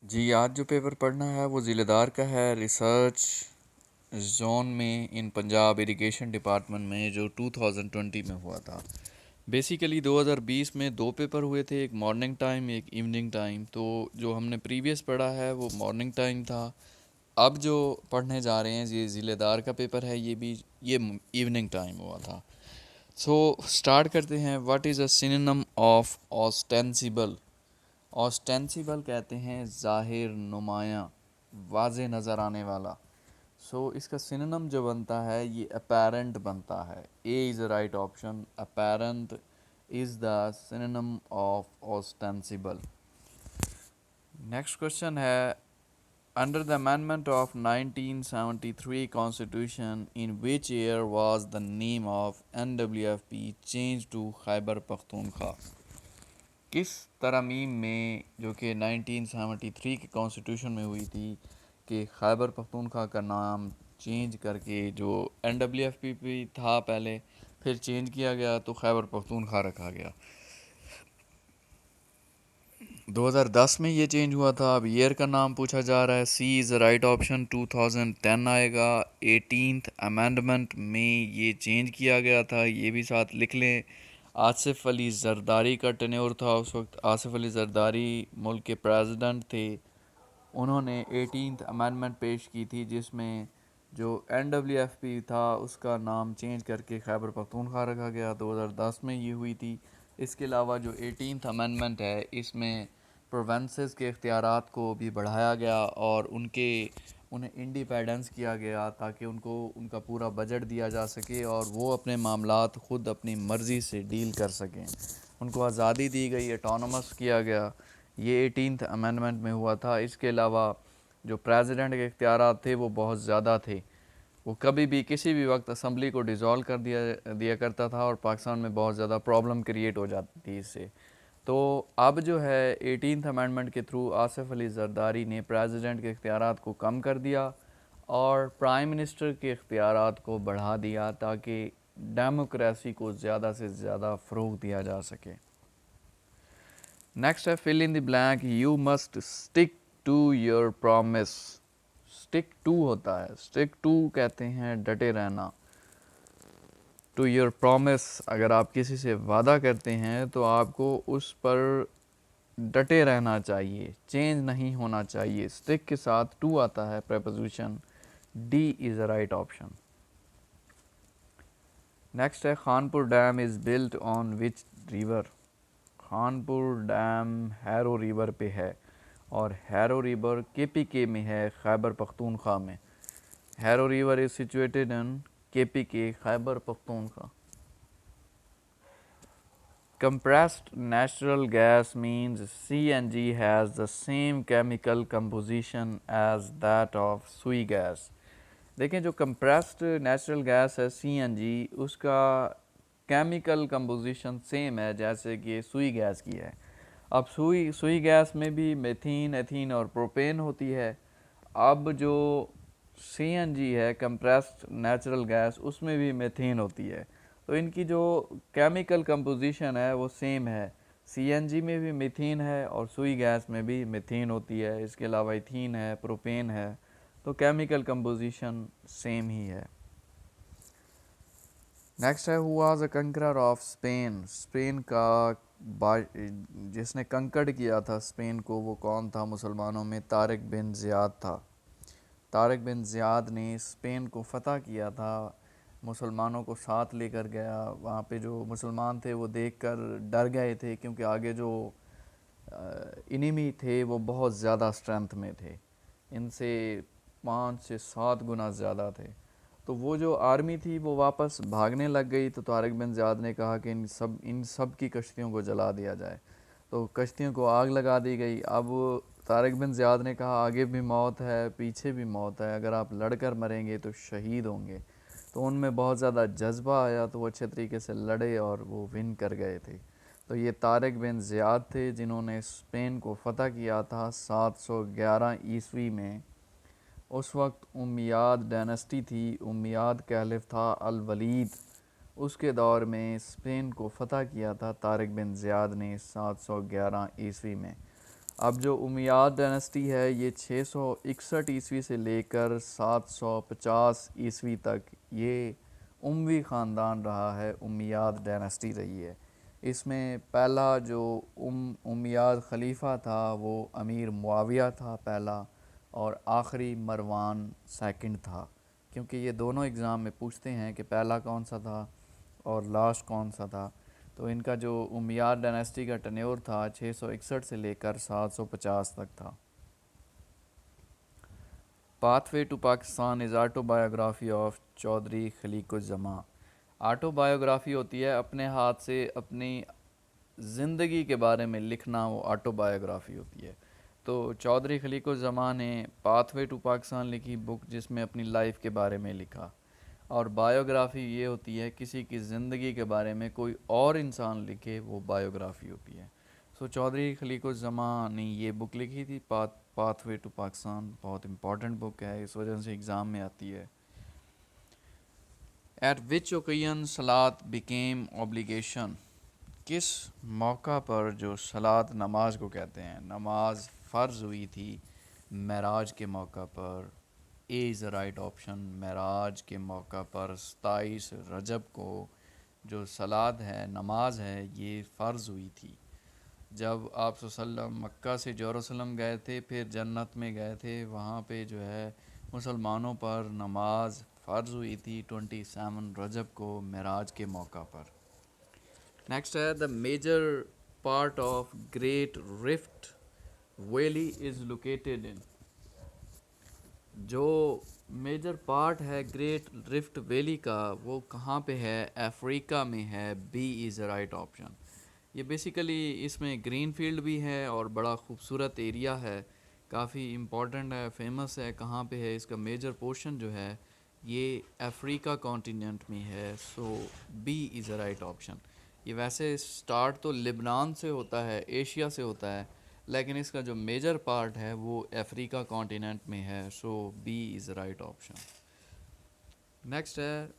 जी, आज जो पेपर पढ़ना है वो ज़िलेदार का है, रिसर्च जोन में इन पंजाब इरिगेशन डिपार्टमेंट में, जो 2020 में हुआ था। बेसिकली 2020 में दो पेपर हुए थे, एक मॉर्निंग टाइम एक इवनिंग टाइम। तो जो हमने प्रीवियस पढ़ा है वो मॉर्निंग टाइम था। अब जो पढ़ने जा रहे हैं ये ज़िलेदार का पेपर है, ये इवनिंग टाइम हुआ था। सो स्टार्ट करते हैं। What is a synonym of ostensible? Ostensible कहते हैं ज़ाहिर, नुमायाँ, वाज़े नज़र आने वाला। सो इसका सिनोनिम जो बनता है ये अपैरेंट बनता है। A is the right option. Apparent is the synonym of ostensible. Next question है, under the amendment of 1973 constitution in which year was the name of NWFP change to Khyber Pakhtunkhwa? किस तरमीम में, जो कि 1973 के कॉन्स्टिट्यूशन में हुई थी, कि खैबर पख्तूनख्वा का नाम चेंज करके, जो NWFP था पहले, फिर चेंज किया गया तो खैबर पख्तूनख्वा रखा गया। 2010 में ये चेंज हुआ था। अब ईयर का नाम पूछा जा रहा है। सी इज़ राइट ऑप्शन, 2010 आएगा। 18th अमेंडमेंट में ये चेंज किया गया था, ये भी साथ लिख लें। आसिफ अली जरदारी का टेन्योर था उस वक्त। आसिफ अली जरदारी मुल्क के प्रेसिडेंट थे। उन्होंने 18th अमेंडमेंट पेश की थी जिसमें जो NWFP था उसका नाम चेंज करके खैबर पख्तूनख्वा रखा गया। 2010 में ये हुई थी। इसके अलावा जो 18th अमेंडमेंट है इसमें प्रोवेंसेस के इख्तियारात को भी बढ़ाया गया और उन्हें इंडिपेंडेंस किया गया ताकि उनको उनका पूरा बजट दिया जा सके और वो अपने मामलात ख़ुद अपनी मर्ज़ी से डील कर सकें। उनको आज़ादी दी गई, एटोनमस किया गया। ये 18th अमेंडमेंट में हुआ था। इसके अलावा जो प्रेसिडेंट के इख्तियारात थे वो बहुत ज़्यादा थे। वो कभी भी किसी भी वक्त असम्बली को डिज़ोल्व कर दिया करता था और पाकिस्तान में बहुत ज़्यादा प्रॉब्लम क्रिएट हो जाती थी इससे। तो अब जो है 18th अमेंडमेंट के थ्रू आसिफ अली जरदारी ने प्रेसिडेंट के इख्तियारात को कम कर दिया और प्राइम मिनिस्टर के इख्तियारात को बढ़ा दिया ताकि डेमोक्रेसी को ज़्यादा से ज़्यादा फ़रोग़ दिया जा सके। नेक्स्ट है, fill in the blank. You must stick to your promise. Stick to होता है, स्टिक टू कहते हैं डटे रहना। टू योर प्रॉमिस, अगर आप किसी से वादा करते हैं तो आपको उस पर डटे रहना चाहिए, चेंज नहीं होना चाहिए। स्टिक के साथ टू आता है preposition. D is the right option. Next है, Khanpur dam is built on which river? Khanpur dam Haro river पे है और हैरो रिवर KPK में है, खैबर पख्तूनख्वा में। Harrow river is situated in KPK, Khyber Pakhtunkhwa. Compressed natural gas means CNG has the same chemical composition as that of sui gas. देखें, जो compressed natural gas है CNG, उसका केमिकल कंपोजिशन सेम है जैसे कि सुई गैस की है। अब सुई गैस में भी मेथीन, एथीन और प्रोपेन होती है। अब जो CNG है, कंप्रेस्ड नेचुरल गैस, उसमें भी मेथीन होती है। तो इनकी जो केमिकल कंपोजिशन है वो सेम है। CNG में भी मीथेन है और सुई गैस में भी मीथेन होती है। इसके अलावा इथीन है, प्रोपेन है, तो केमिकल कंपोजिशन सेम ही है। नेक्स्ट है, who was a conqueror of Spain? Spain का जिसने कंकर्ड किया था स्पेन को, वो कौन था मुसलमानों में? तारिक बिन ज़ियाद था। तारिक बिन ज़ियाद ने स्पेन को फ़तह किया था, मुसलमानों को साथ लेकर गया। वहाँ पे जो मुसलमान थे वो देखकर डर गए थे क्योंकि आगे जो इनिमी थे वो बहुत ज़्यादा स्ट्रेंथ में थे, इनसे 5 से 7 गुना ज़्यादा थे। तो वो जो आर्मी थी वो वापस भागने लग गई। तो तारिक बिन ज़ियाद ने कहा कि इन सब की कश्तियों को जला दिया जाए। तो कश्तियों को आग लगा दी गई। अब तारिक बिन ज़ियाद ने कहा आगे भी मौत है, पीछे भी मौत है, अगर आप लड़कर मरेंगे तो शहीद होंगे। तो उनमें बहुत ज़्यादा जज्बा आया तो वो अच्छे तरीके से लड़े और वो विन कर गए थे। तो ये तारिक बिन ज़ियाद थे जिन्होंने स्पेन को फ़तह किया था 711 ईस्वी में। उस वक्त उम्मयाद डायनेस्टी थी, उम्मयाद कैलिफ था अल वलीद। उसके दौर में स्पेन को फ़तह किया था तारिक बिन ज़ियाद ने 711 ईस्वी में। अब जो उमैयाद डायनेस्टी है ये 661 ईस्वी से लेकर 750 ईस्वी तक ये उमवी ख़ानदान रहा है, उमैयाद डायनेस्टी रही है। इसमें पहला जो उमैयाद खलीफा था वो अमीर मुआविया था पहला, और आखिरी मरवान सेकंड था। क्योंकि ये दोनों एग्ज़ाम में पूछते हैं कि पहला कौन सा था और लास्ट कौन सा था। तो इनका जो उमैयाद डायनेस्टी का टन्योर था 661 से लेकर 750 तक था। Pathway to Pakistan is autobiography of Chaudhry Khaliquzzaman. Autobiography होती है अपने हाथ से अपनी ज़िंदगी के बारे में लिखना, वो ऑटोबायोग्राफी होती है। तो चौधरी खलीकुज़्ज़मा ने पाथवे टू पाकिस्तान लिखी बुक, जिसमें अपनी लाइफ के बारे में लिखा। और बायोग्राफी ये होती है किसी की ज़िंदगी के बारे में कोई और इंसान लिखे, वो बायोग्राफी होती है। सो चौधरी खलीकुज़्ज़मा ने ये बुक लिखी थी, पाथवे टू पाकिस्तान। बहुत इंपॉर्टेंट बुक है, इस वजह से एग्ज़ाम में आती है। एट विच ओकेजन सलात बिकेम ऑब्लिगेशन। किस मौका पर जो सलात नमाज को कहते हैं, नमाज फ़र्ज़ हुई थी, मेराज के मौका पर। ए is the right option. Meraj के मौका पर 27 रजब को जो सलात है, नमाज है, ये फ़र्ज़ हुई थी। जब आप सल्लम मक्का से जेरूसलम गए थे, फिर जन्नत में गए थे, वहाँ पे जो है मुसलमानों पर नमाज फ़र्ज़ हुई थी 27 रजब को, मेराज के मौका पर। नेक्स्ट है the major part of Great Rift Valley is located in. जो मेजर पार्ट है ग्रेट रिफ्ट वैली का, वो कहाँ पे है? अफ्रीका में है। B is the right option. ये बेसिकली इसमें ग्रीन फील्ड भी है और बड़ा खूबसूरत एरिया है, काफ़ी इम्पोर्टेंट है, फेमस है। कहाँ पे है? इसका मेजर पोर्शन जो है ये अफ्रीका कॉन्टिनेंट में है। So B is the right option. ये वैसे स्टार्ट तो लेबनान से होता है, एशिया से होता है, लेकिन इसका जो मेजर पार्ट है वो अफ्रीका कॉन्टिनेंट में है। So B is the right option. Next है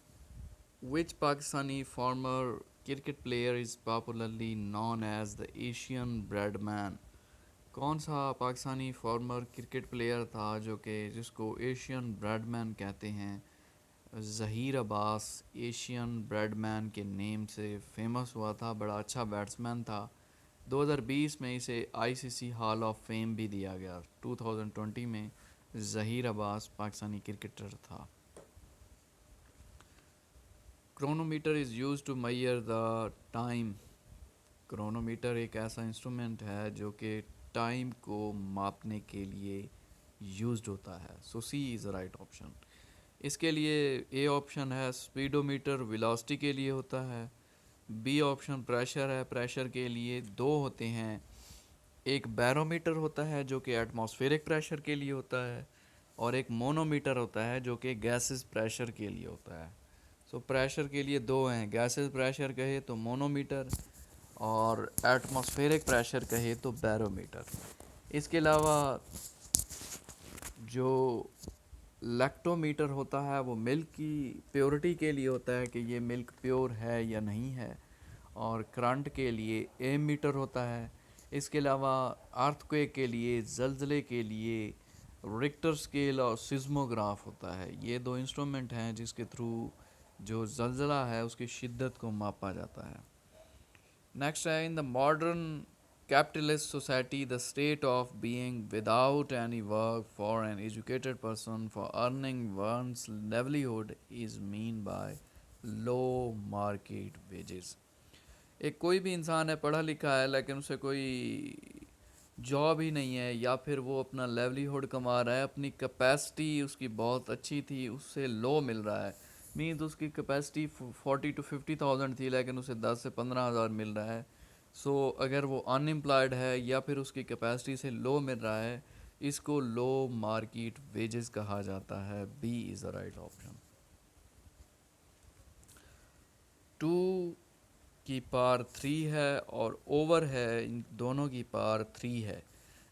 which Pakistani former cricket player is popularly known as the Asian Bradman. कौन सा पाकिस्तानी फॉर्मर क्रिकेट प्लेयर था जो कि जिसको एशियन ब्रेडमैन कहते हैं? ज़हीर अब्बास एशियन ब्रेडमैन के नेम से फेमस हुआ था, बड़ा अच्छा बैट्समैन था। 2020 में इसे आईसीसी हॉल ऑफ फेम भी दिया गया। 2020 में ज़हीर अब्बास पाकिस्तानी क्रिकेटर था। Chronometer is use to measure the time. Chronometer एक ऐसा इंस्ट्रूमेंट है जो कि टाइम को मापने के लिए यूज्ड होता है। सो सी इज़ द राइट ऑप्शन। इसके लिए ए ऑप्शन है स्पीडोमीटर, वेलोसिटी के लिए होता है। बी ऑप्शन प्रेशर है, प्रेशर के लिए दो होते हैं। एक बैरोमीटर होता है जो कि एटमॉस्फेरिक प्रेशर के लिए होता है, और एक मोनोमीटर होता है जो कि गैसेस प्रेशर के लिए होता है। सो प्रेशर के लिए दो हैं, गैसेस प्रेशर कहे तो मोनोमीटर, और एटमॉस्फेरिक प्रेशर कहे तो बैरोमीटर। इसके अलावा जो लैक्टोमीटर होता है वो मिल्क की प्योरिटी के लिए होता है कि ये मिल्क प्योर है या नहीं है, और करंट के लिए एम मीटर होता है। इसके अलावा अर्थक्वेक के लिए, ज़लज़ले के लिए रिक्टर स्केल और सिस्मोग्राफ होता है। ये दो इंस्ट्रूमेंट हैं जिसके थ्रू जो ज़लज़ला है उसकी शिद्दत को मापा जाता है। नेक्स्ट है in the modern capitalist society the state of being without any work for an educated person for earning one's livelihood is mean by low market wages। एक कोई भी इंसान है, पढ़ा लिखा है, लेकिन उसे कोई जॉब ही नहीं है, या फिर वो अपना लेवलीहुड कमा रहा है, अपनी कैपेसिटी उसकी बहुत अच्छी थी, उससे लो मिल रहा है। मीन्स उसकी कैपेसिटी 40 to 50,000 थी, लेकिन उसे 10 से 15,000 मिल रहा है। सो अगर वो अनएम्प्लॉयड है या फिर उसकी कैपेसिटी से लो मिल रहा है, इसको लो मार्केट वेजेस कहा जाता है। B is the right option. 2 की पावर 3 है और ओवर है, इन दोनों की पावर 3 है।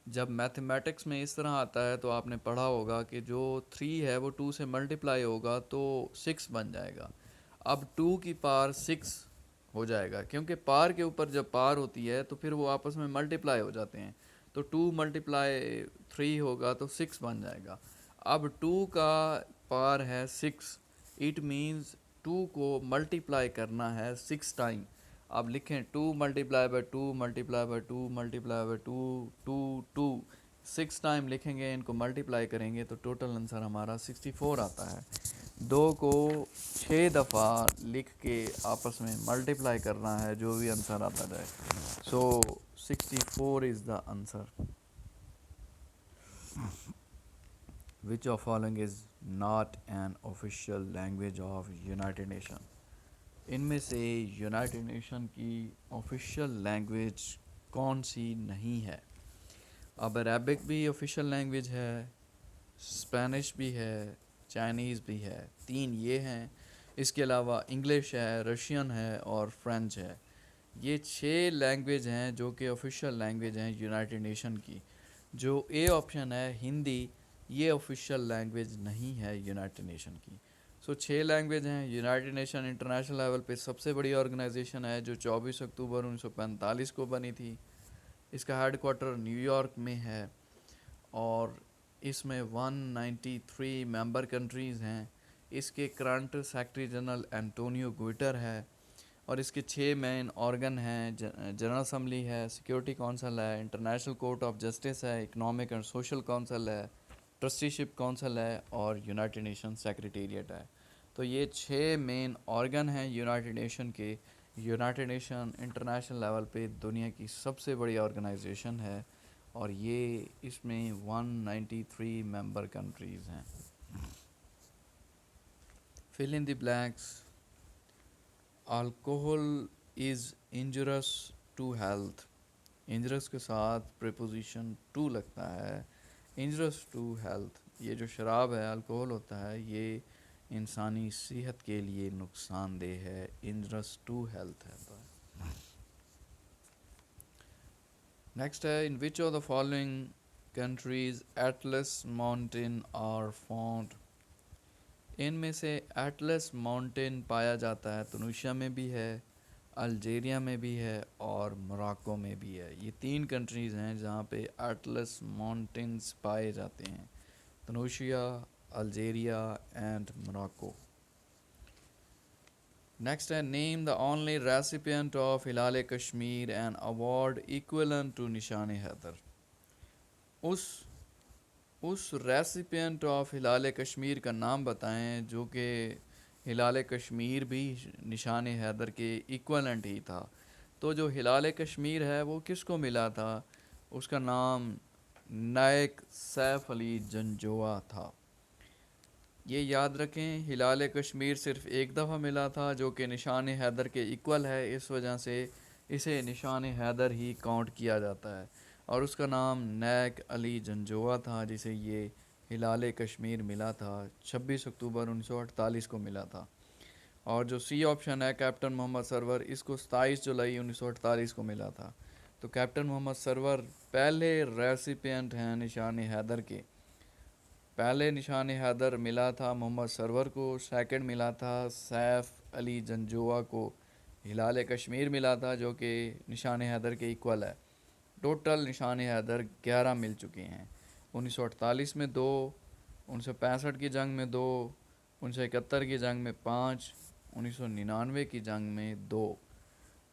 जब मैथमेटिक्स में इस तरह आता है तो आपने पढ़ा होगा कि जो 3 है वो 2 से मल्टीप्लाई होगा तो 6 बन जाएगा। अब 2 की पावर 6 हो जाएगा, क्योंकि पावर के ऊपर जब पावर होती है तो फिर वो आपस में मल्टीप्लाई हो जाते हैं। तो 2 × 3 होगा तो 6 बन जाएगा। अब 2 का पावर है 6, इट मीन्स 2 को मल्टीप्लाई करना है 6 टाइम। अब लिखें 2 multiply by 2 multiply by 2 multiply by 2 2 2 6 time लिखेंगे, इनको मल्टीप्लाई करेंगे तो टोटल आंसर हमारा 64 आता है। 2 को 6 दफ़ा लिख के आपस में मल्टीप्लाई करना है, जो भी आंसर आता जाए। सो 64 is the answer. Which of following is not an official language of United Nation? इनमें से यूनाइटेड नेशन की ऑफिशियल लैंग्वेज कौन सी नहीं है? अब अरबिक भी ऑफिशियल लैंग्वेज है, स्पेनिश भी है, चाइनीज़ भी है, 3 ये हैं। इसके अलावा इंग्लिश है, रशियन है और फ्रेंच है। ये 6 लैंग्वेज हैं जो कि ऑफिशियल लैंग्वेज हैं यूनाइटेड नेशन की। जो ए ऑप्शन है हिंदी, ये ऑफिशियल लैंग्वेज नहीं है यूनाइटेड नेशन की। सो 6 लैंग्वेज हैं। यूनाइटेड नेशन इंटरनेशनल लेवल पे सबसे बड़ी ऑर्गेनाइजेशन है, जो 24 अक्टूबर 1945 को बनी थी। इसका हेडक्वार्टर न्यूयॉर्क में है और इसमें 193 मेंबर कंट्रीज़ हैं। इसके current secretary general Antonio Guterres है और इसके 6 मेन ऑर्गन हैं। जनरल असम्बली है, सिक्योरिटी काउंसिल है, इंटरनेशनल कोर्ट ऑफ जस्टिस है, इकोनॉमिक एंड सोशल काउंसिल है, ट्रस्टीशिप काउंसिल है और यूनाइटेड नेशन सेक्रेटेरिएट है। तो ये 6 मेन ऑर्गन हैं यूनाइटेड नेशन के। यूनाइटेड नेशन इंटरनेशनल लेवल पे दुनिया की सबसे बड़ी ऑर्गेनाइजेशन है और ये इसमें 193 मेंबर कंट्रीज़ हैं। Fill in the blanks. Alcohol is injurious to health. Injurious के साथ प्रीपोजिशन टू लगता है। इंजurious टू हेल्थ, ये जो शराब है, अल्कोहल होता है, ये इंसानी सेहत के लिए नुकसानदेह है। इंजurious टू हेल्थ है। नेक्स्ट है, in which of the following countries Atlas mountain are found? इनमें से एटलस माउंटेन पाया जाता है। तुनिशिया में भी है, अल्जीरिया में भी है और मोरक्को में भी है। ये 3 कंट्रीज़ हैं जहाँ पे एटलस माउंटेन्स पाए जाते हैं। Tunisia, Algeria and Morocco. Next है, name the only recipient of Hilal Kashmir an award equivalent to Nishan Haider. उस रेसिपिएंट ऑफ हिलाल कश्मीर का नाम बताएं जो कि हिलाल कश्मीर भी निशान हैदर के इक्वलेंट ही था। तो जो हिलाल कश्मीर है वो किसको मिला था? उसका नाम नायक सैफ अली जंजोआ था। ये याद रखें, हिलाल कश्मीर सिर्फ़ एक दफ़ा मिला था जो कि निशान हैदर के इक्वल है। इस वजह से इसे निशान हैदर ही काउंट किया जाता है और उसका नाम नायक अली जंजोआ था, जिसे ये हिलाल कश्मीर मिला था। 26 अक्टूबर 1948 को मिला था। और जो सी ऑप्शन है कैप्टन मोहम्मद सरवर, इसको 27 जुलाई 1948 को मिला था। तो कैप्टन मोहम्मद सरवर पहले रेसिपिएंट हैं निशान हैदर के। पहले निशान हैदर मिला था मोहम्मद सरवर को, सेकंड मिला था सैफ अली जंजोआ को। हिलाल कश्मीर मिला था जो कि निशान हैदर के इक्वल है। टोटल निशान हैदर 11 मिल चुके हैं। 1948 में 2, 1965 की जंग में 2, 1971 की जंग में 5, 1999 की जंग में 2।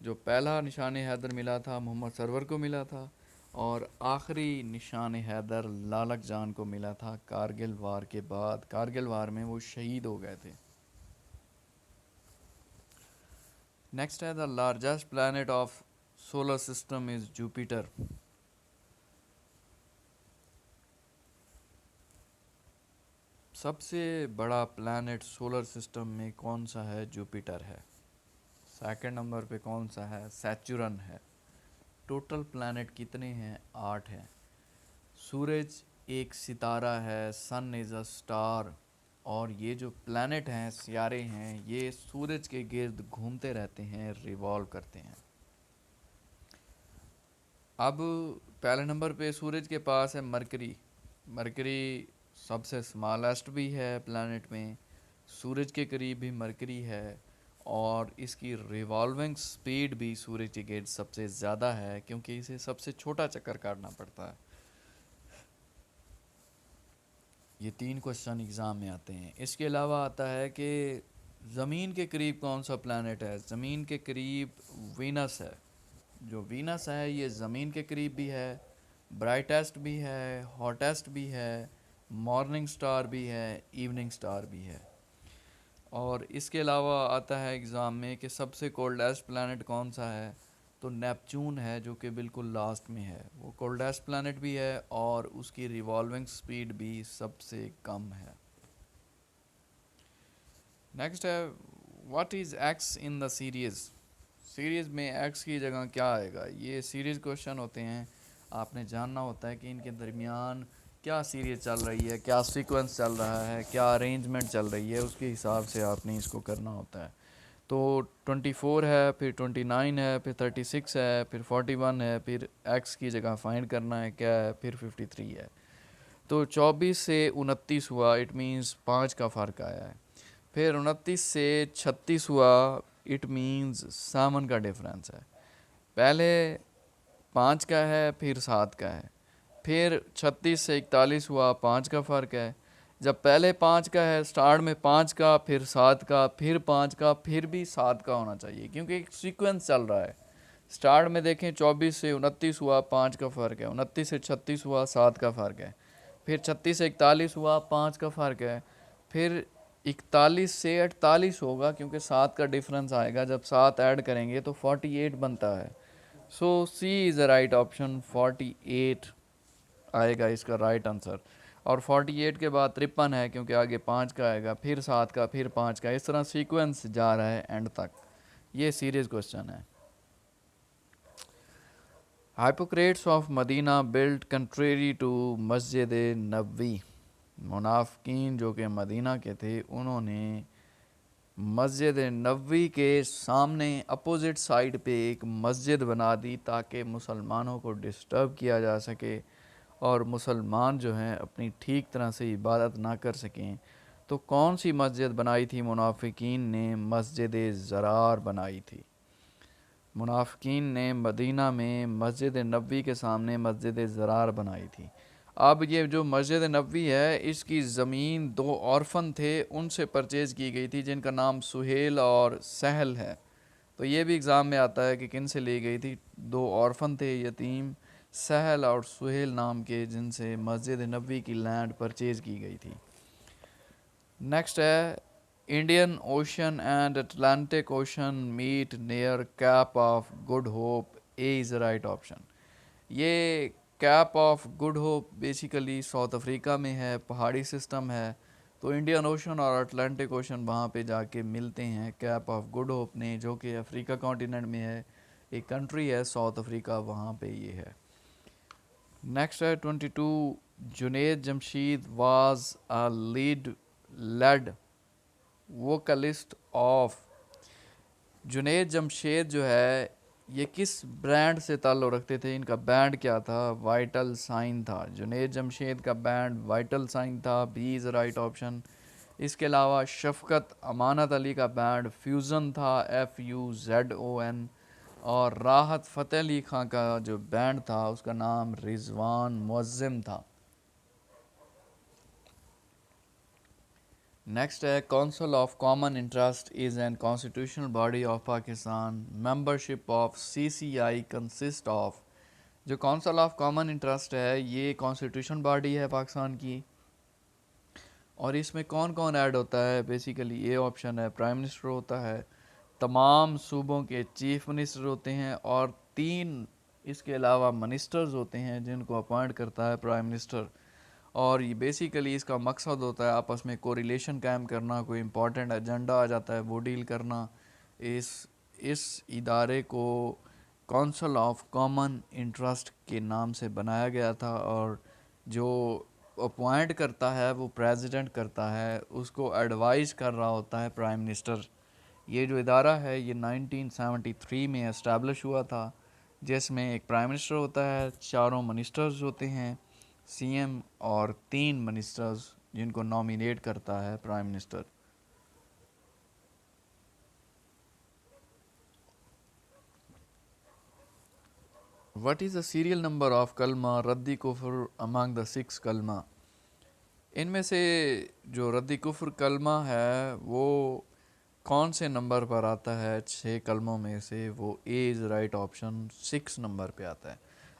जो पहला निशान हैदर मिला था मोहम्मद सरवर को मिला था और आखिरी निशान हैदर लालक जान को मिला था कारगिल वार के बाद। कारगिल वार में वो शहीद हो गए थे। नेक्स्ट है, the largest planet of solar system is Jupiter. सबसे बड़ा प्लैनेट सोलर सिस्टम में कौन सा है? जुपिटर है। सेकंड नंबर पे कौन सा है? सैचुरन है। टोटल प्लैनेट कितने हैं? 8 हैं। सूरज एक सितारा है, सन इज़ अ स्टार। और ये जो प्लैनेट हैं, सियारे हैं, ये सूरज के गिर्द घूमते रहते हैं, रिवॉल्व करते हैं। अब पहले नंबर पे सूरज के पास है मरकरी। मरकरी सबसे स्मॉलेस्ट भी है प्लैनेट में। सूरज के करीब भी मरकरी है और इसकी रिवॉल्विंग स्पीड भी सूरज की गेट सबसे ज़्यादा है क्योंकि इसे सबसे छोटा चक्कर काटना पड़ता है। ये 3 क्वेश्चन एग्ज़ाम में आते हैं। इसके अलावा आता है कि ज़मीन के करीब कौन सा प्लैनेट है। ज़मीन के करीब वीनस है। जो वीनस है ये ज़मीन के करीब भी है, ब्राइटेस्ट भी है, हॉटेस्ट भी है, मॉर्निंग स्टार भी है, इवनिंग स्टार भी है। और इसके अलावा आता है एग्ज़ाम में कि सबसे कोल्डेस्ट प्लैनेट कौन सा है। तो नेपच्यून है जो कि बिल्कुल लास्ट में है। वो कोल्डेस्ट प्लैनेट भी है और उसकी रिवॉल्विंग स्पीड भी सबसे कम है। नेक्स्ट है what is x in the series. Series में एक्स की जगह क्या आएगा। ये सीरीज़ क्वेश्चन होते हैं। आपने जानना होता है कि इनके दरमियान क्या सीरीज़ चल रही है, क्या सीक्वेंस चल रहा है, क्या अरेंजमेंट चल रही है, उसके हिसाब से आपने इसको करना होता है। तो 24 है, फिर 29 है, फिर 36 है, फिर 41 है, फिर एक्स की जगह फाइंड करना है क्या है, फिर 53 है। तो 24 से 29 हुआ, इट मीन्स 5 का फ़र्क आया है। फिर 29 से 36 हुआ, इट मीन्स 7 का डिफरेंस है। पहले 5 का है, फिर 7 का है। फिर 36 से 41 हुआ, 5 का फ़र्क है। जब पहले 5 का है, स्टार्ट में 5 का, फिर 7 का, फिर 5 का, फिर भी 7 का होना चाहिए क्योंकि एक सीक्वेंस चल रहा है। स्टार्ट में देखें 24 से 29 हुआ, 5 का फ़र्क है। 29 से 36 हुआ, 7 का फ़र्क है। फिर 36 से 41 हुआ, 5 का फ़र्क है। फिर 41 से 48 होगा क्योंकि 7 का डिफरेंस आएगा। जब 7 ऐड करेंगे तो 48 बनता है। सो सी इज़ द राइट ऑप्शन, 48 आएगा इसका राइट आंसर। और 48 के बाद 53 है क्योंकि आगे 5 का आएगा, फिर 7 का, फिर 5 का, इस तरह सीक्वेंस जा रहा है एंड तक। ये सीरीज क्वेश्चन है। Hypocrites of Medina built contrary to Masjid Nabawi. मुनाफिकीन जो कि मदीना के थे उन्होंने मस्जिद नबवी के सामने अपोजिट साइड पे एक मस्जिद बना दी ताकि मुसलमानों को डिस्टर्ब किया जा सके और मुसलमान जो हैं अपनी ठीक तरह से इबादत ना कर सकें। तो कौन सी मस्जिद बनाई थी मुनाफिकीन ने। मस्जिद ज़रार बनाई थी। मुनाफिकीन ने मदीना में मस्जिद नबवी के सामने मस्जिद ज़रार बनाई थी। अब ये जो मस्जिद नबवी है इसकी ज़मीन 2 ऑर्फन थे उनसे परचेज़ की गई थी जिनका नाम सुहेल और सहल है। तो ये भी एग्ज़ाम में आता है कि किन से ली गई थी। 2 ऑर्फन थे यतीम, सहल और सुहेल नाम के, जिनसे मस्जिद नबवी की लैंड परचेज़ की गई थी। नेक्स्ट है Indian ocean and Atlantic ocean meet near Cape of Good Hope. A is the right option. ये Cape of Good Hope basically South Africa में है, पहाड़ी सिस्टम है। तो इंडियन ओशन और अटलांटिक ओशन वहाँ पे जाके मिलते हैं कैप ऑफ गुड होप ने, जो कि अफ्रीका कॉन्टिनेंट में है। एक कंट्री है साउथ अफ्रीका, वहाँ पे ये है। नेक्स्ट है 22 Junaid Jamshed was a lead vocalist of. Junaid Jamshed जो है ये किस ब्रांड से ताल्लुक़ रखते थे। इनका बैंड क्या था। वाइटल साइन था। जुनेद जमशेद का बैंड वाइटल साइन था। B is right option. इसके अलावा शफ़क़त अमानत अली का बैंड फ्यूज़न था, FUZON। और राहत फ़तेह अली खां का जो बैंड था उसका नाम रिजवान मुअज़्ज़िम था। नेक्स्ट है council of common interest is an constitutional body of Pakistan. Membership of CCI consist of. जो काउंसिल ऑफ कॉमन इंटरेस्ट है ये कॉन्स्टिट्यूशन बॉडी है पाकिस्तान की। और इसमें कौन कौन ऐड होता है। बेसिकली ये ऑप्शन है प्राइम मिनिस्टर होता है, तमाम सूबों के चीफ मिनिस्टर होते हैं और 3 इसके अलावा मिनिस्टर्स होते हैं जिनको अपॉइंट करता है प्राइम मिनिस्टर। और ये बेसिकली इसका मकसद होता है आपस में कोरिलेशन कायम करना, कोई इम्पोर्टेंट एजेंडा आ जाता है वो डील करना। इस इदारे को काउंसिल ऑफ कॉमन इंटरेस्ट के नाम से बनाया गया था और जो अपॉइंट करता है वो प्रेसिडेंट करता है, उसको एडवाइस कर रहा होता है प्राइम मिनिस्टर। ये जो इदारा है ये 1973 में इस्टेब्लिश हुआ था, जिसमें एक प्राइम मिनिस्टर होता है, 4 मिनिस्टर्स होते हैं, CM और 3 मिनिस्टर्स जिनको नॉमिनेट करता है prime minister. What is the serial number of कलमा रद्दी कुफ्र अमंग द सिक्स कलमा? इनमें से जो रद्दी कुफ्र कलमा है वो कौन से नंबर पर आता है? 6 कलमों में से वो ए इज़ राइट ऑप्शन 6 नंबर पे आता है।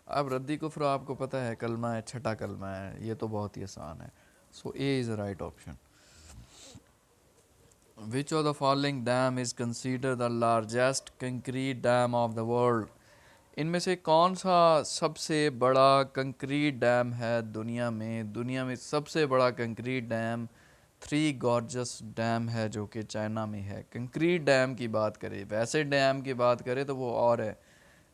अब रद्दी कुफ्र आपको पता है कलमा है, छठा कलमा है, ये तो बहुत ही आसान है। So A is right option. Which of the following dam is consider the largest concrete dam of the world? इनमें से कौन सा सबसे बड़ा कंक्रीट डैम है दुनिया में? दुनिया में सबसे बड़ा concrete dam three gorgeous dam है जो कि चाइना में है। कंक्रीट डैम की बात करें, वैसे डैम की बात करें तो वो और है,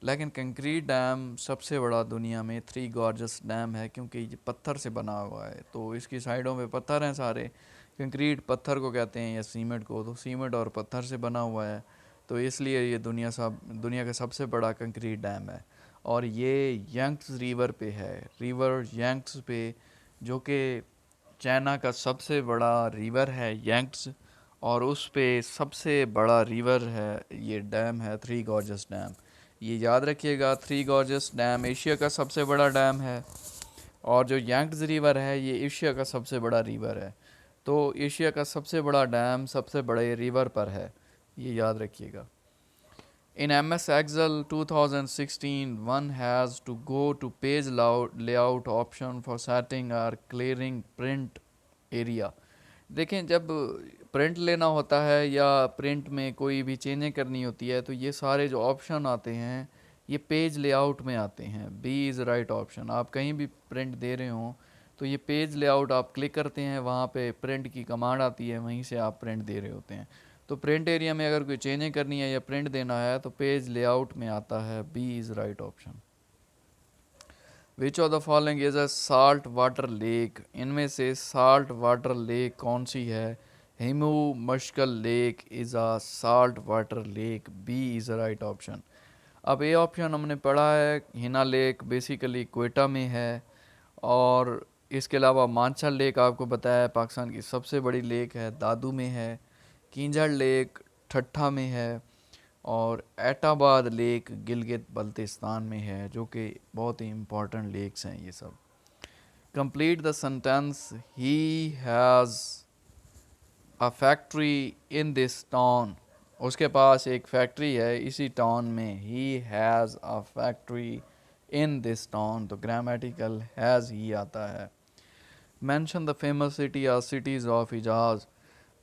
लेकिन कंक्रीट डैम सबसे बड़ा दुनिया में थ्री गॉर्जस डैम है, क्योंकि ये पत्थर से बना हुआ है तो इसकी साइडों पे पत्थर हैं सारे। कंक्रीट पत्थर को कहते हैं या सीमेंट को, तो सीमेंट और पत्थर से बना हुआ है, तो इसलिए ये दुनिया का सबसे बड़ा कंक्रीट डैम है। और ये यंग्स रिवर पे है, रिवर यंग्स पे, जो कि चाइना का सबसे बड़ा रिवर है यंग्स, और उस पे सबसे बड़ा रिवर है, ये डैम है थ्री गॉर्जस डैम। ये याद रखिएगा, थ्री गॉर्जस डैम एशिया का सबसे बड़ा डैम है, और जो यंग्स रिवर है ये एशिया का सबसे बड़ा रिवर है। तो एशिया का सबसे बड़ा डैम सबसे बड़े रिवर पर है, ये याद रखिएगा। In MS Excel 2016, one has to go to page layout option for setting or clearing print area. देखें, जब प्रिंट लेना होता है या प्रिंट में कोई भी चेंजें करनी होती है तो ये सारे जो ऑप्शन आते हैं ये पेज लेआउट में आते हैं। B is right option. आप कहीं भी प्रिंट दे रहे हो तो ये पेज लेआउट आप क्लिक करते हैं, वहाँ पे प्रिंट की कमांड आती है, वहीं से आप प्रिंट दे रहे होते हैं। तो प्रिंट एरिया में अगर कोई चेंजें करनी है या प्रिंट देना है तो पेज लेआउट में आता है। B is right option. Which of the following is a salt water lake? इनमें से साल्ट वाटर लेक कौन सी है? Hamun Mashkel lake is a salt water lake. B is right option. अब ए ऑप्शन हमने पढ़ा है, हिना लेक बेसिकली क्वेटा में है, और इसके अलावा मानसा लेक आपको बताया है पाकिस्तान की सबसे बड़ी लेक है, दादू में है। किंजड़ लेक ठट्ठा में है, और एटाबाद लेक गिलगित बल्तिस्तान में है, जो कि बहुत ही इम्पोर्टेंट लेक्स हैं ये सब। Complete the sentence, he has a factory in this town. उसके पास एक फैक्ट्री है इसी टाउन में। He has a factory in this town, तो ग्रामेटिकल हैज़ ही आता है। मेंशन द फेमस सिटी और सिटीज़ ऑफ हिजाज़।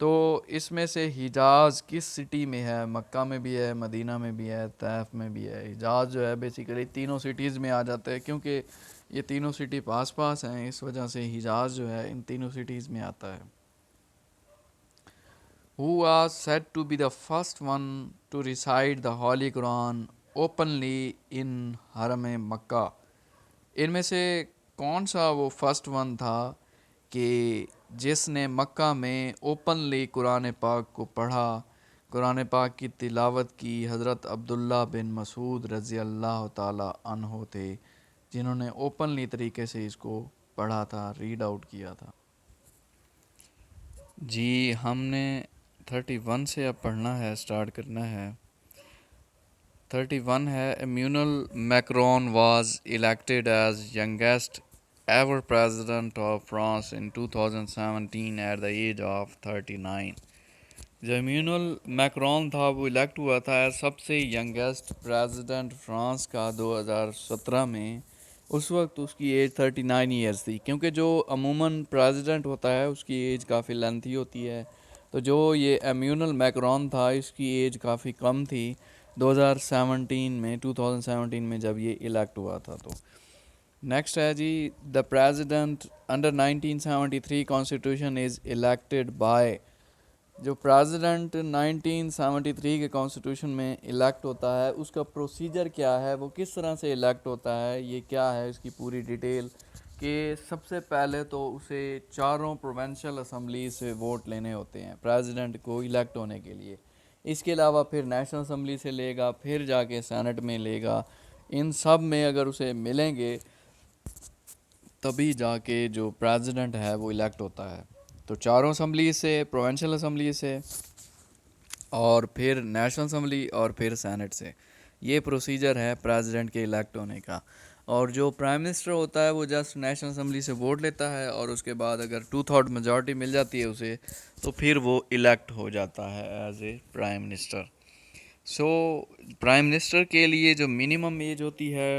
तो इसमें से हिजाज़ किस सिटी में है? मक्का में भी है, मदीना में भी है, तैफ में भी है। हिजाज़ जो है बेसिकली तीनों सिटीज़ में आ जाता है, क्योंकि ये तीनों सिटी पास पास हैं, इस वजह से हिजाज़ जो है इन तीनों सिटीज़ में आता है। Who was said to be the first one to recite the Holy Quran openly in हरम मक्का? इनमें से कौन सा वो फर्स्ट वन था कि जिसने मक्का में ओपनली कुरान पाक को पढ़ा, कुरान पाक की तिलावत की? हज़रत अब्दुल्ला बिन मसूद रज़ी अल्लाह ताला अन्हो थे, जिन्होंने ओपनली तरीके से इसको पढ़ा था, रीड आउट किया था। जी, हमने 31 से अब पढ़ना है, स्टार्ट करना है। 31 है, Emmanuel Macron was elected as youngest ever president of France in 2017 at the age of 39। जो इम्यूनल मैक्रोन था वो इलेक्ट हुआ था सबसे यंगेस्ट प्रेसिडेंट फ्रांस का 2017 में। उस वक्त उसकी एज 39 ईयर्स थी, क्योंकि जो अमूमन प्रेसिडेंट होता है उसकी एज काफ़ी लेंथी होती है, तो जो ये इम्यूनल मैक्रोन था इसकी एज काफ़ी कम थी 2017 में जब ये इलेक्ट हुआ था। तो नेक्स्ट है जी, the president under 1973 constitution is elected by. जो प्रेसिडेंट 1973 के कॉन्स्टिट्यूशन में इलेक्ट होता है उसका प्रोसीजर क्या है, वो किस तरह से इलेक्ट होता है, ये क्या है इसकी पूरी डिटेल। कि सबसे पहले तो उसे चारों प्रोविंशियल असम्बली से वोट लेने होते हैं प्रेसिडेंट को इलेक्ट होने के लिए। इसके अलावा फिर नेशनल असम्बली से लेगा, फिर जाके सेनेट में लेगा। इन सब में अगर उसे मिलेंगे तभी जाके जो प्रेसिडेंट है वो इलेक्ट होता है। तो चारों असम्बली से, प्रोविंशियल असम्बली से, और फिर नेशनल असम्बली, और फिर सेनेट से। ये प्रोसीजर है प्रेसिडेंट के इलेक्ट होने का। और जो प्राइम मिनिस्टर होता है वो जस्ट नेशनल असम्बली से वोट लेता है और उसके बाद अगर 2/3 मेजॉरिटी मिल जाती है उसे, तो फिर वो इलेक्ट हो जाता है as a prime minister. So prime minister के लिए जो मिनिमम एज होती है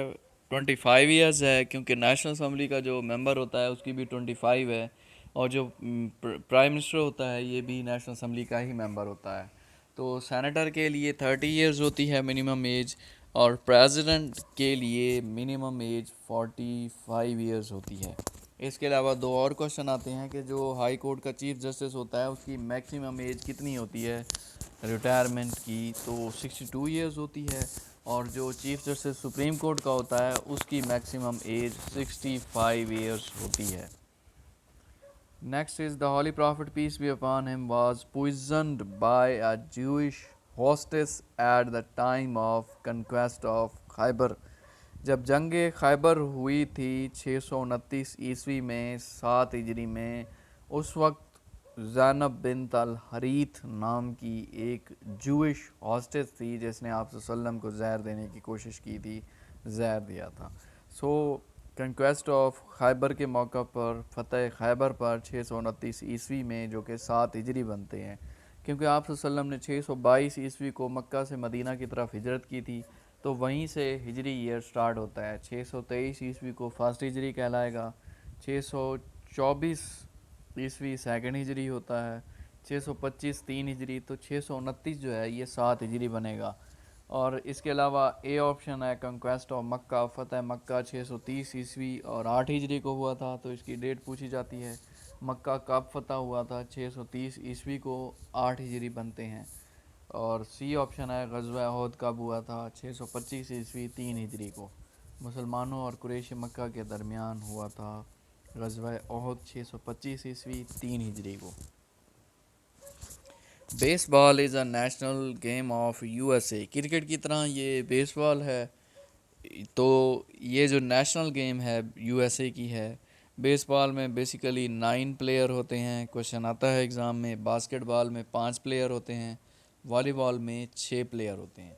25 ईयर्स है, क्योंकि नेशनल असम्बली का जो मेंबर होता है उसकी भी 25 है, और जो प्राइम मिनिस्टर होता है ये भी नेशनल असम्बली का ही मेंबर होता है। तो सेनेटर के लिए 30 ईयर्स होती है मिनिमम एज, और प्रेसिडेंट के लिए मिनिमम एज 45 ईयर्स होती है। इसके अलावा दो और क्वेश्चन आते हैं कि जो हाई कोर्ट का चीफ जस्टिस होता है उसकी मैक्सिमम एज कितनी होती है रिटायरमेंट की, तो 62 ईयर्स होती है, और जो चीफ जस्टिस सुप्रीम कोर्ट का होता है उसकी मैक्सिमम एज 65 ईयर्स होती है। Next is the Holy Prophet, peace be upon him, was poisoned by a Jewish hostess at the time of conquest of Khaybar। जब जंग खैबर हुई थी 629 ईस्वी में 7 हिजरी में, उस वक्त ज़ैनब बिन्त अल हरीथ नाम की एक जूइश हॉस्टेस थी जिसने आप वसल्लम को जहर देने की कोशिश की थी, जहर दिया था। सो कंक्वेस्ट ऑफ खैबर के मौका पर, फ़तह खैबर पर 629 ईस्वी में, जो कि 7 हिजरी बनते हैं, क्योंकि आप वसल्लम ने 622 ईस्वी को मक्का से मदीना की तरफ हिजरत की थी, तो वहीं से हिजरी ईयर स्टार्ट होता है। 623 ईस्वी को फर्स्ट हिजरी कहलाएगा, 624 ईस्वी सेकंड हिजरी होता है, 625 तीन हिजरी, तो 629 जो है ये 7 हिजरी बनेगा। और इसके अलावा ए ऑप्शन है कंक्वेस्ट ऑफ मक्का, फ़तह मक्का 630 ईस्वी और 8 हिजरी को हुआ था, तो इसकी डेट पूछी जाती है। मक्का कब फ़तह हुआ था? 630 ईस्वी को, 8 हिजरी बनते हैं। और सी ऑप्शन है ग़ज़वा उहद कब हुआ था? 625 ईस्वी 3 हिजरी को। मुसलमानों और कुरैश मक्का के दरमियान हुआ था ग़ज़वा उहद 625 ईस्वी 3 हिजरी को। Baseball is a national game of USA. Cricket की तरह ये बेसबॉल है, तो ये जो नेशनल गेम है यूएसए की है। बेसबॉल में बेसिकली 9 प्लेयर होते हैं, क्वेश्चन आता है एग्ज़ाम में। बास्केटबॉल में 5 प्लेयर होते हैं, वॉलीबॉल में 6 प्लेयर होते हैं।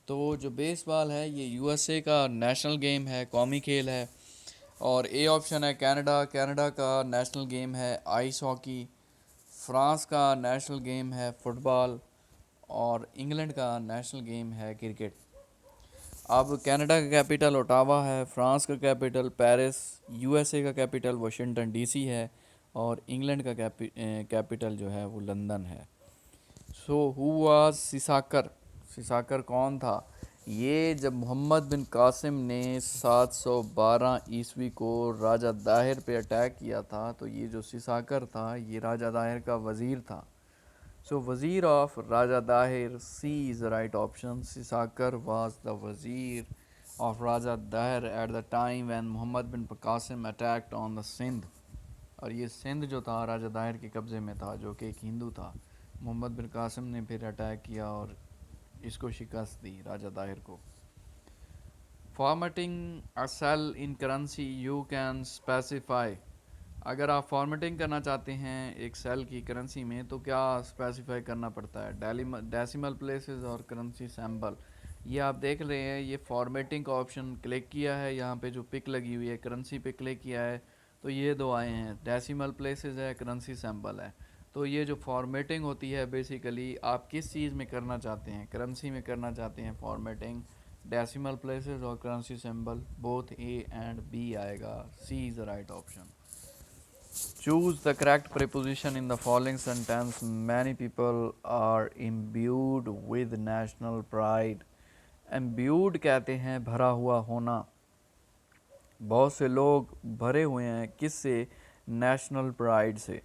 तो जो बेसबॉल है ये यूएसए का नेशनल गेम है, कौमी खेल है। और ए ऑप्शन है कनाडा, कनाडा का नेशनल गेम है आइस हॉकी। फ्रांस का नेशनल गेम है फुटबॉल, और इंग्लैंड का नेशनल गेम है क्रिकेट। अब कनाडा का कैपिटल ओटावा है, फ्रांस का कैपिटल पेरिस, यूएसए का कैपिटल वाशिंगटन डीसी है, और इंग्लैंड का कैपिटल जो है वो लंदन है। So who was सिसाकर? सिसाकर कौन था? ये जब मोहम्मद बिन कासिम ने 712 ईस्वी को राजा दाहिर पे अटैक किया था, तो ये जो सिसाकर था ये राजा दाहिर का वज़ीर था। So Wazir of Raja Dahir, C is the right option. Sisakar was the Wazir of Raja Dahir at the time when Muhammad bin Qasim attacked on the Sindh। और ये सिंध जो था राजा दाहिर के कब्ज़े में था, जो कि एक हिंदू था। मोहम्मद बिन कासिम ने फिर अटैक किया और इसको शिकस्त दी राजा दाहिर को। Formatting a cell in currency you can specify. अगर आप फॉर्मेटिंग करना चाहते हैं एक सेल की करेंसी में, तो क्या स्पेसिफाई करना पड़ता है? डेसिमल प्लेसेस और करेंसी सैम्बल। ये आप देख रहे हैं, ये फॉर्मेटिंग का ऑप्शन क्लिक किया है, यहाँ पे जो पिक लगी हुई है करेंसी पे क्लिक किया है, तो ये दो आए हैं, डेसिमल प्लेसेस है, करेंसी सैम्बल है। तो ये जो फॉर्मेटिंग होती है बेसिकली आप किस चीज़ में करना चाहते हैं? करेंसी में करना चाहते हैं फॉर्मेटिंग, डेसिमल प्लेसेस और currency symbol, both A and B आएगा। C is the right option. Choose the correct preposition in the following sentence. Many people are imbued with national pride। Imbued कहते हैं भरा हुआ होना। बहुत से लोग भरे हुए हैं किससे? नेशनल प्राइड से।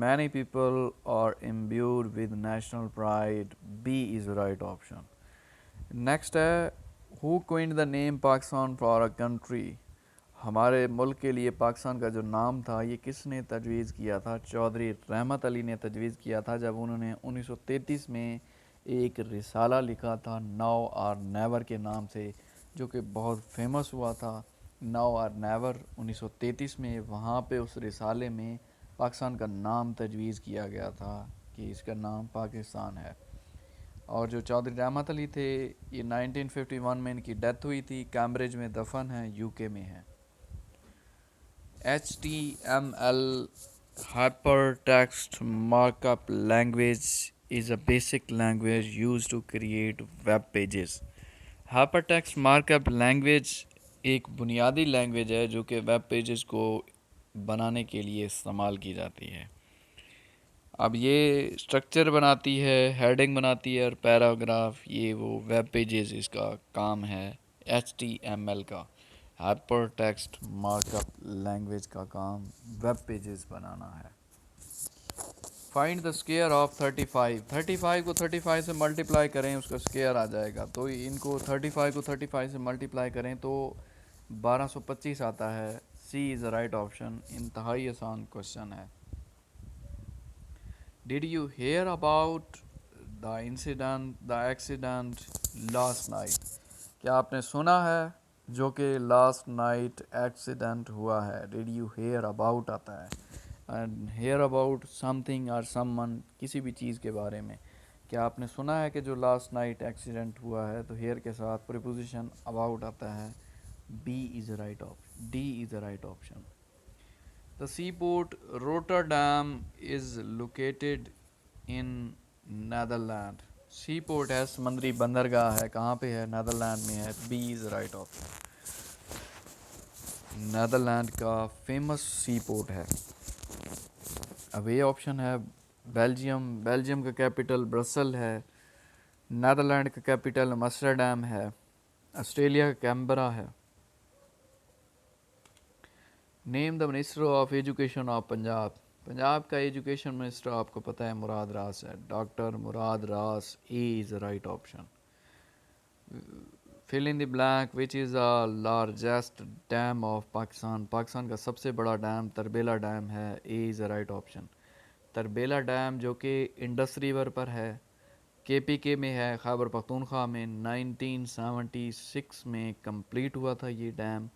Many people are imbued with national pride। B is the right option। Next है Who coined the name Pakistan for a country। हमारे मुल्क के लिए पाकिस्तान का जो नाम था ये किसने तजवीज़ किया था? चौधरी रहमत अली ने तजवीज़ किया था, जब उन्होंने 1933 में एक रिसाला लिखा था नाउ और नेवर के नाम से, जो कि बहुत फेमस हुआ था। नाउ और नेवर 1933 में, वहाँ पे उस रिसाले में पाकिस्तान का नाम तजवीज़ किया गया था कि इसका नाम पाकिस्तान है। और जो चौधरी रहमत अली थे, ये 1951 में इनकी डेथ हुई थी, कैम्ब्रिज में दफन है, यूके में है। HTML hypertext markup language is a basic language used to create web pages. hypertext markup language एक बुनियादी लैंग्वेज है जो कि वेब पेजेस को बनाने के लिए इस्तेमाल की जाती है। अब ये स्ट्रक्चर बनाती है, हेडिंग बनाती है और पैराग्राफ, ये वो वेब पेजेस इसका काम है। HTML का, हाइपर टेक्स्ट मार्कअप लैंग्वेज का काम वेब पेजेस बनाना है। Find the square of 35। 35 को 35 से मल्टीप्लाई करें, उसका स्क्वायर आ जाएगा। तो इनको 35 को 35 से मल्टीप्लाई करें तो 1225 आता है। सी इज़ द राइट ऑप्शन। इंतहाई आसान क्वेश्चन है। Did you hear about the accident last night? क्या आपने सुना है जो कि last night accident हुआ है? Did you hear about आता है, and hear about something or someone, किसी भी चीज़ के बारे में। क्या आपने सुना है कि जो last night accident हुआ है, तो hear के साथ preposition about आता है। B is the right option. D is the right option. The seaport Rotterdam is located in Netherlands. Seaport है, समुद्री बंदरगाह है, कहाँ पे है? नेदरलैंड में है। B is the right option. Netherland का फेमस सीपोर्ट है। अब ये ऑप्शन है बेल्जियम। बेल्जियम का कैपिटल ब्रसल है। नेदरलैंड का कैपिटल एम्स्टर्डम है। ऑस्ट्रेलिया का कैनबरा है। Name the minister of education of Punjab. Punjab का एजुकेशन मिनिस्टर आपको पता है, मुराद रास है, doctor Murad Ras. A is the right option. Fill in the blank, which is the largest dam of Pakistan. Pakistan का सबसे बड़ा डैम तरबेला डैम है। A is the right option. Tarbela dam जो कि इंडस रिवर पर है, KPK में है, खैबर पख्तूनख्वा में। 1976 में कंप्लीट हुआ था ये डैम।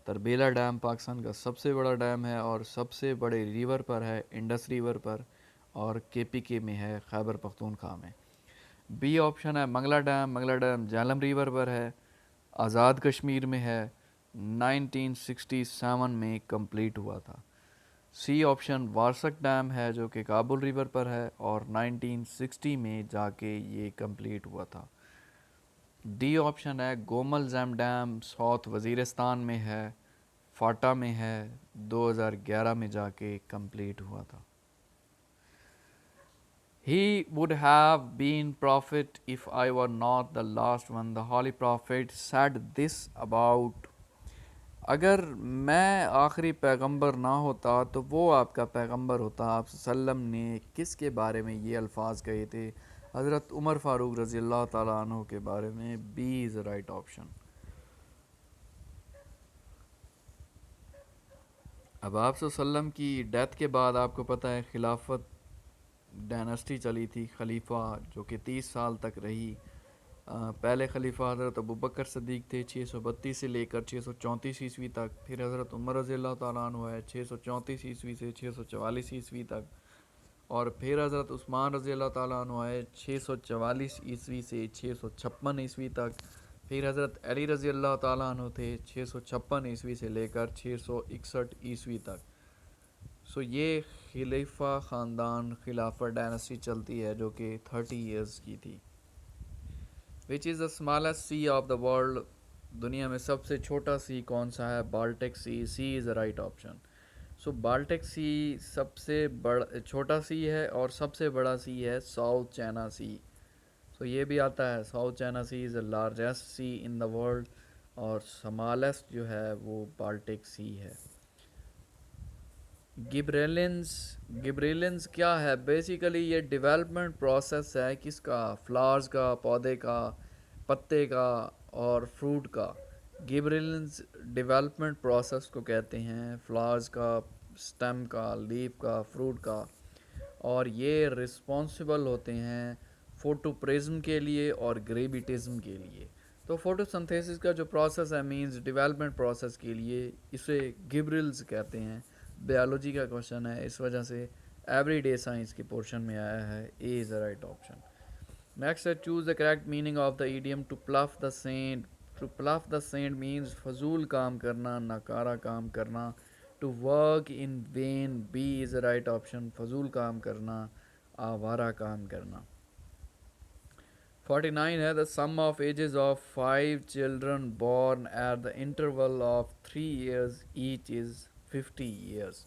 तरबेला डैम पाकिस्तान का सबसे बड़ा डैम है और सबसे बड़े रिवर पर है, इंडस रिवर पर, और KPK में है, खैबर पख्तूनख्वा में। बी ऑप्शन है Mangla dam. Mangla dam Jhelum river पर है, आज़ाद कश्मीर में है, 1967 में कंप्लीट हुआ था। सी ऑप्शन वारसक डैम है जो कि काबुल रिवर पर है और 1960 में जाके ये कंप्लीट हुआ था। डी ऑप्शन है Gomal jam dam, south Waziristan में है, फाटा में है, 2011 में जाके कंप्लीट हुआ था। He would have been prophet if I were not the last one. The holy prophet said this about. अगर मैं आखिरी पैगंबर ना होता तो वो आपका पैगंबर होता। आप सल्लम ने किसके बारे में ये अल्फाज कहे थे? हज़रत उमर फ़ारूक रज़ी अल्लाह ताला अन्हु के बारे में। B is the right option. अब आप सल्लम की डेथ के बाद आपको पता है खिलाफत डायनेस्टी चली थी, खलीफा जो कि 30 साल तक रही। पहले खलीफा हज़रत अबू बकर सदीक़ थे 632 से लेकर 634 ईस्वी तक। फिर हज़रत उमर रज़ी अल्लाह ताला अन्हु है 634 ईस्वी से 644 ईस्वी तक। और फिर हज़रत उस्मान रज़ी अल्लाह ताला अन्हु है 644 ईस्वी से 656 ईस्वी तक। फिर हज़रत अली रज़ी अल्लाह ताला अन्हु थे 656 ईस्वी से लेकर 661 ईस्वी तक। सो ये खलीफा ख़ानदान खिलाफत डायनेस्टी चलती है जो कि 30 ईयर्स की थी। Which is the smallest sea of the world. दुनिया में सबसे छोटा सी कौन सा है? Baltic sea. C is the right option. So Baltic sea सबसे बड़ा छोटा सी है और सबसे बड़ा सी है साउथ चाइना सी। सो ये भी आता है, South China Sea is the largest sea in the world और स्मॉलेस्ट जो है वो बाल्टिक सी है। गिब्रेलिंस। गिब्रेलिंस क्या है? बेसिकली ये डेवलपमेंट प्रोसेस है किसका? फ्लावर्स का, पौधे का, पत्ते का और फ्रूट का। गिब्रेलिंस डेवलपमेंट प्रोसेस को कहते हैं, फ्लावर्स का, स्टेम का, लीफ का, फ्रूट का। और ये रिस्पॉन्सिबल होते हैं फोटोप्रिज्म के लिए और ग्रेविटिज्म के लिए। तो फोटोसिंथेसिस का जो प्रोसेस है मींस डेवलपमेंट प्रोसेस के लिए, इसे गिब्रिल्स कहते हैं। बायोलॉजी का क्वेश्चन है, इस वजह से एवरीडे साइंस के पोर्शन में आया है। A is the right option. Next है choose the correct meaning of the idiom to plough the sand. To plough the sand means फजूल काम करना, नकारा काम करना। To work in vain, B is the right option, फजूल काम करना, आवारा काम करना। 49 है the sum of ages of 5 children born at the interval of 3 years each is 50 years।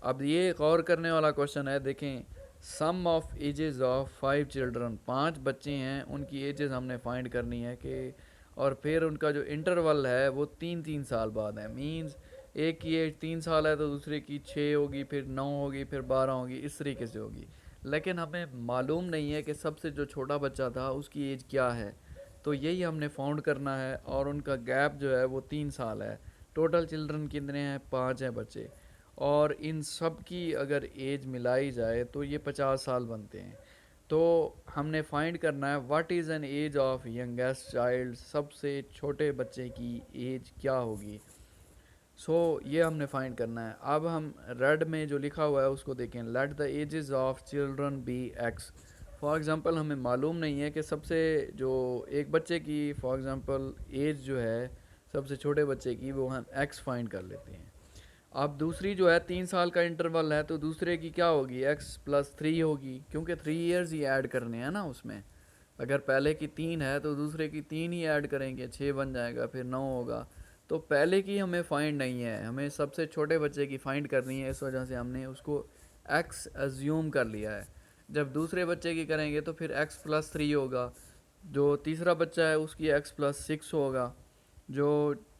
अब ये गौर करने वाला क्वेश्चन है। देखें, सम ऑफ एजेस ऑफ 5 चिल्ड्रन, 5 बच्चे हैं, उनकी एजेस हमने फाइंड करनी है कि, और फिर उनका जो इंटरवल है वो 3-3 साल बाद है। मींस एक की एज 3 साल है तो दूसरे की 6 होगी, फिर 9 होगी, फिर 12 होगी, इस तरीके से होगी। लेकिन हमें मालूम नहीं है कि सबसे जो छोटा बच्चा था उसकी एज क्या है। तो यही हमने फाउंड करना है, और उनका गैप जो है वो 3 साल है। टोटल चिल्ड्रन कितने हैं? 5 हैं बच्चे, और इन सब की अगर एज मिलाई जाए तो ये 50 साल बनते हैं। तो हमने फाइंड करना है what is an age of youngest child, सबसे छोटे बच्चे की एज क्या होगी। ये हमने फाइंड करना है। अब हम रेड में जो लिखा हुआ है उसको देखें। Let the ages of children be x. For example हमें मालूम नहीं है कि सबसे जो एक बच्चे की फॉर एग्ज़ाम्पल एज जो है सबसे छोटे बच्चे की, वो हम एक्स फाइंड कर लेते हैं। अब दूसरी जो है 3 साल का इंटरवल है, तो दूसरे की क्या होगी? x+3 होगी, क्योंकि 3 years ही ऐड करने हैं ना उसमें। अगर पहले की 3 है तो दूसरे की 3 ही ऐड करेंगे, 6 बन जाएगा, फिर 9 होगा। तो पहले की हमें फाइंड नहीं है, हमें सबसे छोटे बच्चे की फाइंड करनी है, इस वजह से हमने उसको x एज्यूम कर लिया है। जब दूसरे बच्चे की करेंगे तो फिर x+3 होगा। जो तीसरा बच्चा है उसकी x+6 होगा। जो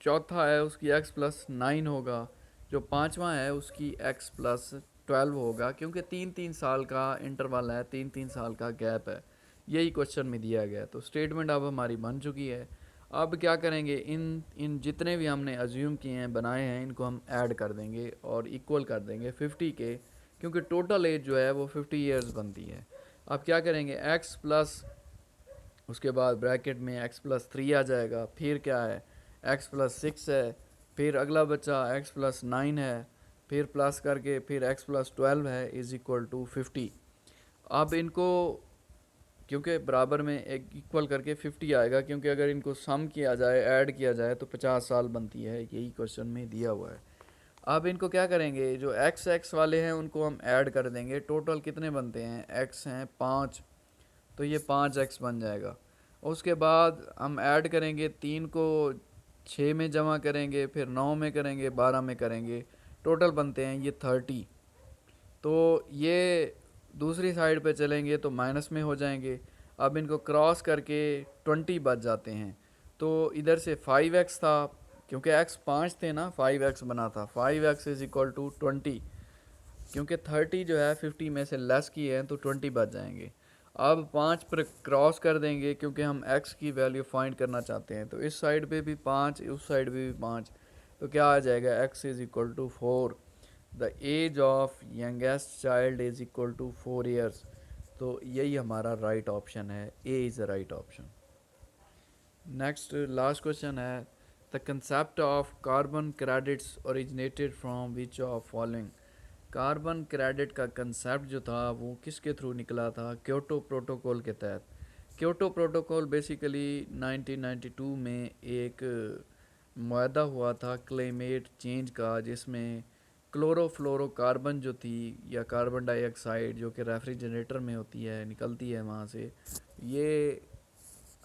चौथा है उसकी x+9 होगा। जो पांचवा है उसकी x+12 होगा, क्योंकि 3-3 साल का इंटरवल है, 3-3 साल का गैप है। यही क्वेश्चन में दिया गया है। तो स्टेटमेंट अब हमारी बन चुकी है। अब क्या करेंगे, इन इन जितने भी हमने अज्यूम किए हैं, बनाए हैं, इनको हम ऐड कर देंगे और इक्वल कर देंगे 50 के, क्योंकि टोटल एज जो है वो 50 ईयर्स बनती है। अब क्या करेंगे, x प्लस, उसके बाद ब्रैकेट में x+3 आ जाएगा, फिर क्या है x+6 है, फिर अगला बच्चा x+9 है, फिर प्लस करके फिर x+12 है इज़ इक्वल टू 50। अब इनको क्योंकि बराबर में एक इक्वल करके 50 आएगा, क्योंकि अगर इनको सम किया जाए, ऐड किया जाए तो 50 साल बनती है, यही क्वेश्चन में दिया हुआ है। अब इनको क्या करेंगे, जो x वाले हैं उनको हम ऐड कर देंगे। टोटल कितने बनते हैं? x हैं 5, तो ये 5x बन जाएगा। उसके बाद हम ऐड करेंगे 3 को 6 में जमा करेंगे, फिर 9 में करेंगे, 12 में करेंगे, टोटल बनते हैं ये 30। तो ये दूसरी साइड पे चलेंगे तो माइनस में हो जाएंगे। अब इनको क्रॉस करके 20 बच जाते हैं। तो इधर से 5x था, क्योंकि x 5 थे ना, 5x बना था। 5x इज़ इक्वल टू 20, क्योंकि 30 जो है 50 में से लेस की है, तो 20 बच जाएंगे। अब 5 पर क्रॉस कर देंगे, क्योंकि हम x की वैल्यू फाइंड करना चाहते हैं। तो इस साइड पे भी 5, उस साइड पे भी 5, तो क्या आ जाएगा, x is equal to 4। The age of youngest child is equal to 4 years. तो यही हमारा राइट ऑप्शन है, A is the right option. Next last question है, the concept of carbon credits originated from which of following. Carbon credit का concept जो था वो किसके थ्रू निकला था? क्योटो प्रोटोकॉल के तहत। क्योटो प्रोटोकॉल बेसिकली 1992 में एक मुआहदा हुआ था क्लाइमेट चेंज का, जिसमें क्लोरोफ्लोरोकार्बन जो थी, या कार्बन डाइऑक्साइड जो कि रेफ्रिजरेटर में होती है, निकलती है वहाँ से, ये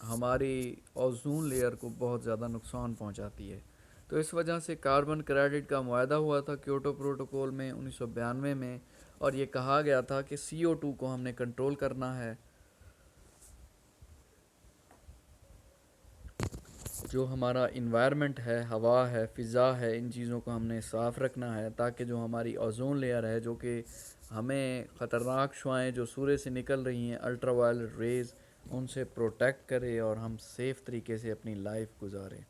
हमारी ओजोन लेयर को बहुत ज़्यादा नुकसान पहुँचाती है। तो इस वजह से कार्बन क्रेडिट का मुआहदा हुआ था क्योटो प्रोटोकॉल में 1992 में, और ये कहा गया था कि CO2 को हमने कंट्रोल करना है। जो हमारा इन्वायरमेंट है, हवा है, फ़िज़ा है, इन चीज़ों को हमने साफ़ रखना है, ताकि जो हमारी ओजोन लेयर है, जो कि हमें ख़तरनाक शुआएं जो सूर्य से निकल रही हैं, अल्ट्रा वायलेट रेज़, उनसे प्रोटेक्ट करे और हम सेफ़ तरीके से अपनी लाइफ गुजारें।